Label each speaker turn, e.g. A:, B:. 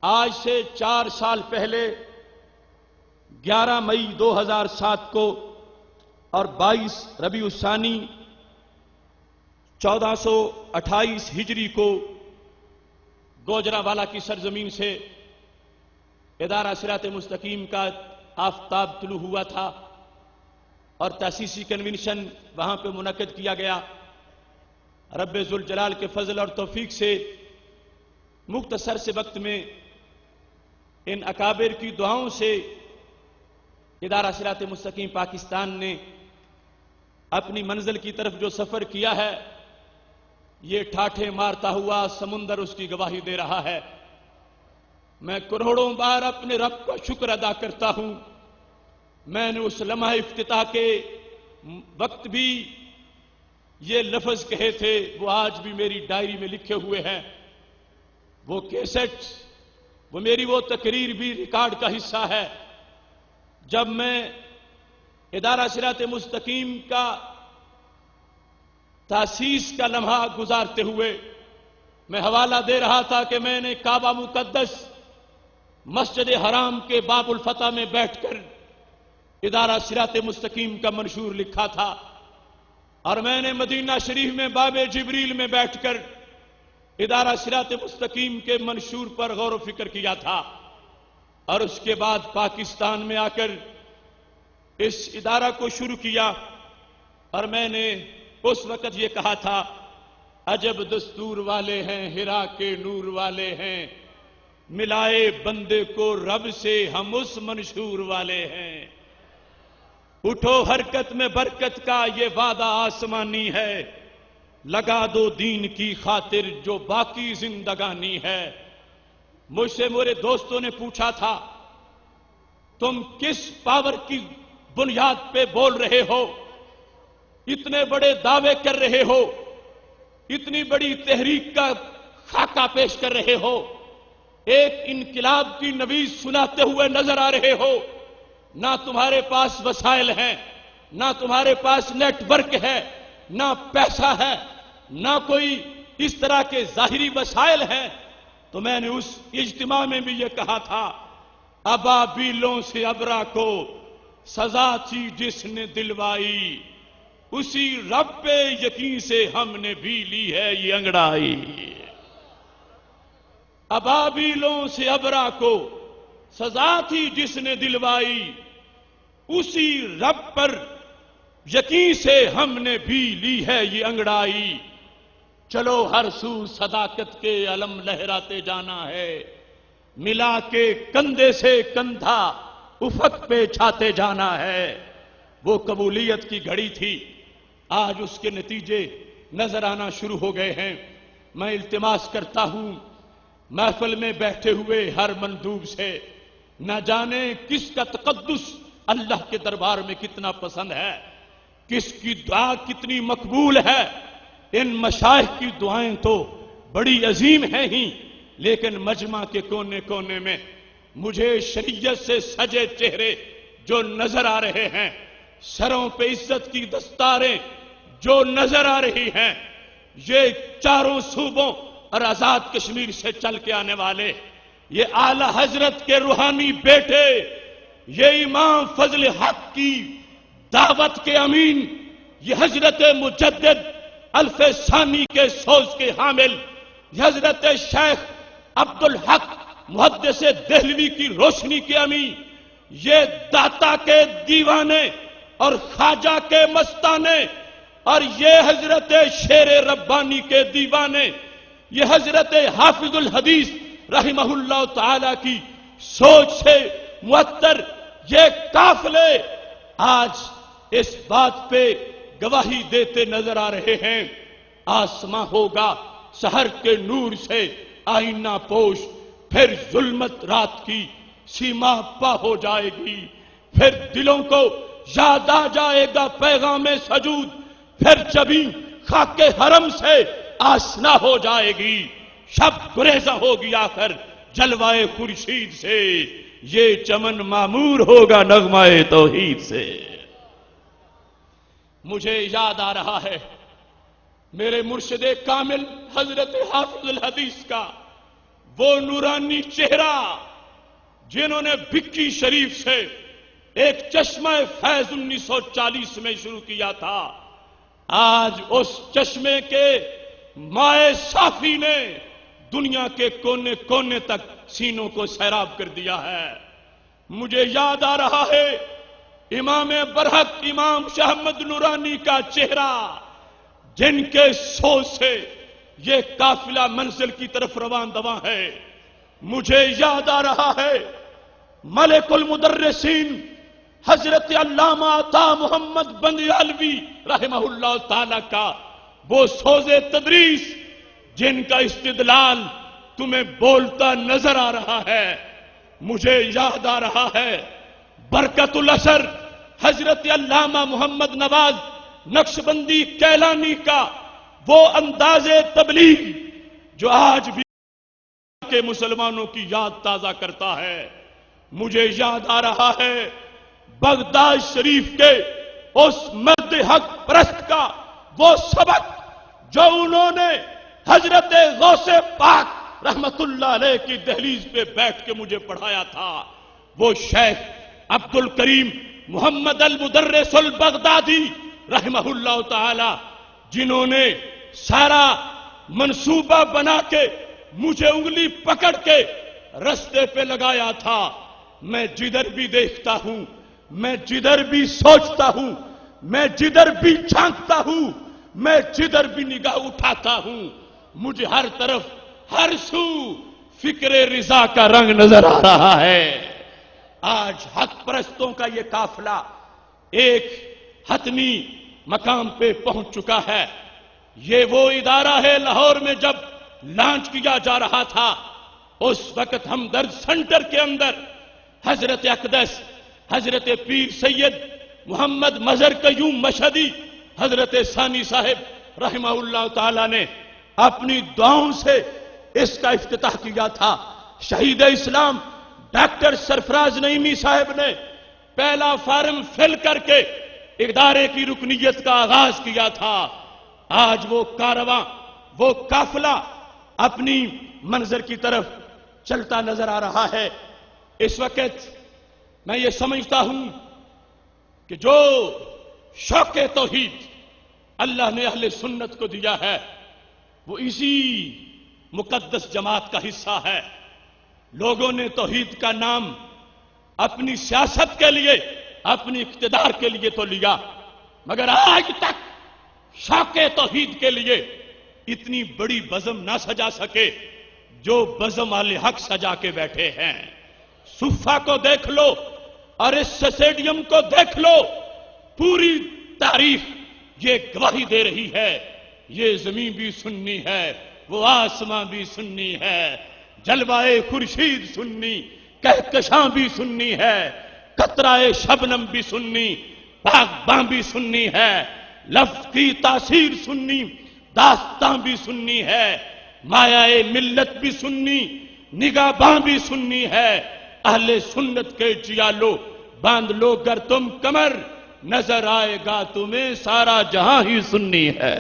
A: آج سے 4 سال پہلے 11 مئی 2007 کو اور 22 ربیع الثانی 1428 ہجری کو گوجرانوالہ کی سرزمین سے ادارہ صراط مستقیم کا آفتاب طلوع ہوا تھا اور تاسیسی کنونشن وہاں پہ منعقد کیا گیا۔ رب ذوالجلال کے فضل اور توفیق سے مختصر سے وقت میں ان اکابر کی دعاؤں سے ادارہ صراط مستقیم پاکستان نے اپنی منزل کی طرف جو سفر کیا ہے، یہ ٹھاٹھے مارتا ہوا سمندر اس کی گواہی دے رہا ہے۔ میں کروڑوں بار اپنے رب کا شکر ادا کرتا ہوں۔ میں نے اس لمحہ افتتاح کے وقت بھی یہ لفظ کہے تھے، وہ آج بھی میری ڈائری میں لکھے ہوئے ہیں۔ وہ کیسٹ، وہ میری وہ تقریر بھی ریکارڈ کا حصہ ہے۔ جب میں ادارہ صراط مستقیم کا تاسیس کا لمحہ گزارتے ہوئے میں حوالہ دے رہا تھا کہ میں نے کعبہ مقدس مسجد حرام کے باب الفتح میں بیٹھ کر ادارہ صراط مستقیم کا منشور لکھا تھا، اور میں نے مدینہ شریف میں باب جبریل میں بیٹھ کر ادارہ صراط مستقیم کے منشور پر غور و فکر کیا تھا، اور اس کے بعد پاکستان میں آ کر اس ادارہ کو شروع کیا۔ اور میں نے اس وقت یہ کہا تھا، عجب دستور والے ہیں ہرا کے نور والے ہیں، ملائے بندے کو رب سے ہم اس منشور والے ہیں۔ اٹھو حرکت میں برکت کا یہ وعدہ آسمانی ہے، لگا دو دین کی خاطر جو باقی زندگانی ہے۔ مجھ سے میرے دوستوں نے پوچھا تھا، تم کس پاور کی بنیاد پہ بول رہے ہو، اتنے بڑے دعوے کر رہے ہو، اتنی بڑی تحریک کا خاکہ پیش کر رہے ہو، ایک انقلاب کی نوید سناتے ہوئے نظر آ رہے ہو، نہ تمہارے پاس وسائل ہیں، نہ تمہارے پاس نیٹ ورک ہے، نہ پیسہ ہے، نہ کوئی اس طرح کے ظاہری وسائل ہیں۔ تو میں نے اس اجتماع میں بھی یہ کہا تھا، ابابیلوں سے ابرا کو سزا تھی جس نے دلوائی، اسی رب پہ یقین سے ہم نے بھی لی ہے یہ انگڑائی۔ ابابیلوں سے ابرا کو سزا تھی جس نے دلوائی، اسی رب پر یقین سے ہم نے بھی لی ہے یہ انگڑائی۔ چلو ہر سو صداقت کے علم لہراتے جانا ہے، ملا کے کندھے سے کندھا افق پہ چھاتے جانا ہے۔ وہ قبولیت کی گھڑی تھی، آج اس کے نتیجے نظر آنا شروع ہو گئے ہیں۔ میں التماس کرتا ہوں محفل میں بیٹھے ہوئے ہر مندوب سے، نہ جانے کس کا تقدس اللہ کے دربار میں کتنا پسند ہے، کس کی دعا کتنی مقبول ہے۔ ان مشائخ کی دعائیں تو بڑی عظیم ہیں ہی، لیکن مجمع کے کونے کونے میں مجھے شریعت سے سجے چہرے جو نظر آ رہے ہیں، سروں پہ عزت کی دستاریں جو نظر آ رہی ہیں، یہ چاروں صوبوں اور آزاد کشمیر سے چل کے آنے والے یہ اعلی حضرت کے روحانی بیٹے، یہ امام فضل حق کی دعوت کے امین، یہ حضرت مجدد الف ثانی کے سوز کے حامل، یہ حضرت شیخ عبدالحق محدث دہلوی کی روشنی کے امین، یہ داتا کے دیوانے اور خواجہ کے مستانے، اور یہ حضرت شیر ربانی کے دیوانے، یہ حضرت حافظ الحدیث رحمہ اللہ تعالی کی سوچ سے معطر یہ قافلے آج اس بات پہ گواہی دیتے نظر آ رہے ہیں، آسماں ہوگا سحر کے نور سے آئینہ پوش، پھر ظلمت رات کی سیما پا ہو جائے گی، پھر دلوں کو یاد آ جائے گا پیغام سجود، پھر جبیں خاک حرم سے آشنا ہو جائے گی، شب گریزہ ہوگی آخر جلوائے خورشید سے، یہ چمن معمور ہوگا نغمہ توحید سے۔ مجھے یاد آ رہا ہے میرے مرشد کامل حضرت حافظ الحدیث کا وہ نورانی چہرہ جنہوں نے بھکی شریف سے ایک چشمہ فیض 1940 میں شروع کیا تھا، آج اس چشمے کے مائے صافی نے دنیا کے کونے کونے تک سینوں کو سیراب کر دیا ہے۔ مجھے یاد آ رہا ہے امام برحق امام شاہ احمد نورانی کا چہرہ، جن کے سوز سے یہ قافلہ منزل کی طرف رواں دواں ہے۔ مجھے یاد آ رہا ہے ملک المدرسین حضرت علامہ عطا محمد بندیالوی رحمہ اللہ تعالی کا وہ سوز تدریس جن کا استدلال تمہیں بولتا نظر آ رہا ہے۔ مجھے یاد آ رہا ہے برکت الاثر حضرت علامہ محمد نواز نقشبندی کیلانی کا وہ انداز تبلیغ جو آج بھی کے مسلمانوں کی یاد تازہ کرتا ہے۔ مجھے یاد آ رہا ہے بغداد شریف کے اس مرد حق پرست کا وہ سبق جو انہوں نے حضرت غوث پاک رحمت اللہ علیہ کی دہلیز پہ بیٹھ کے مجھے پڑھایا تھا۔ وہ شیخ عبد الکریم محمد المدرس البغدادی رحمہ اللہ تعالی، جنہوں نے سارا منصوبہ بنا کے مجھے انگلی پکڑ کے رستے پہ لگایا تھا۔ میں جدھر بھی دیکھتا ہوں، میں جدھر بھی سوچتا ہوں، میں جدھر بھی جھانکتا ہوں، میں جدھر بھی نگاہ اٹھاتا ہوں، مجھے ہر طرف ہر سو فکر رضا کا رنگ نظر آ رہا ہے۔ آج حق پرستوں کا یہ قافلہ ایک حتمی مقام پہ پہنچ چکا ہے۔ یہ وہ ادارہ ہے لاہور میں جب لانچ کیا جا رہا تھا، اس وقت ہمدرد سینٹر کے اندر حضرت اقدس حضرت پیر سید محمد مظہر قیوم مشہدی حضرت ثانی صاحب رحمہ اللہ تعالی نے اپنی دعاؤں سے اس کا افتتاح کیا تھا۔ شہید اسلام ڈاکٹر سرفراز نعیمی صاحب نے پہلا فارم فل کر کے ادارے کی رکنیت کا آغاز کیا تھا۔ آج وہ کارواں، وہ قافلہ اپنی منظر کی طرف چلتا نظر آ رہا ہے۔ اس وقت میں یہ سمجھتا ہوں کہ جو شوق توحید اللہ نے اہل سنت کو دیا ہے وہ اسی مقدس جماعت کا حصہ ہے۔ لوگوں نے توحید کا نام اپنی سیاست کے لیے، اپنی اقتدار کے لیے تو لیا، مگر آج تک شوق توحید کے لیے اتنی بڑی بزم نہ سجا سکے جو بزم اہل حق سجا کے بیٹھے ہیں۔ صفہ کو دیکھ لو اور اس اسٹیڈیم کو دیکھ لو، پوری تاریخ یہ گواہی دے رہی ہے، یہ زمین بھی سنی ہے، وہ آسمان بھی سنی ہے، جلوائے خورشید سنی، کہکشاں بھی سنی ہے، قطرہ شبنم بھی سنی، باغباں بھی سنی ہے، لفظ کی تاثیر سنی، داستان بھی سنی ہے، مایہ ملت بھی سنی، نگاہباں بھی سنی ہے۔ اہل سنت کے جیالو باندھ لو گر تم کمر، نظر آئے گا تمہیں سارا جہاں ہی سنی ہے۔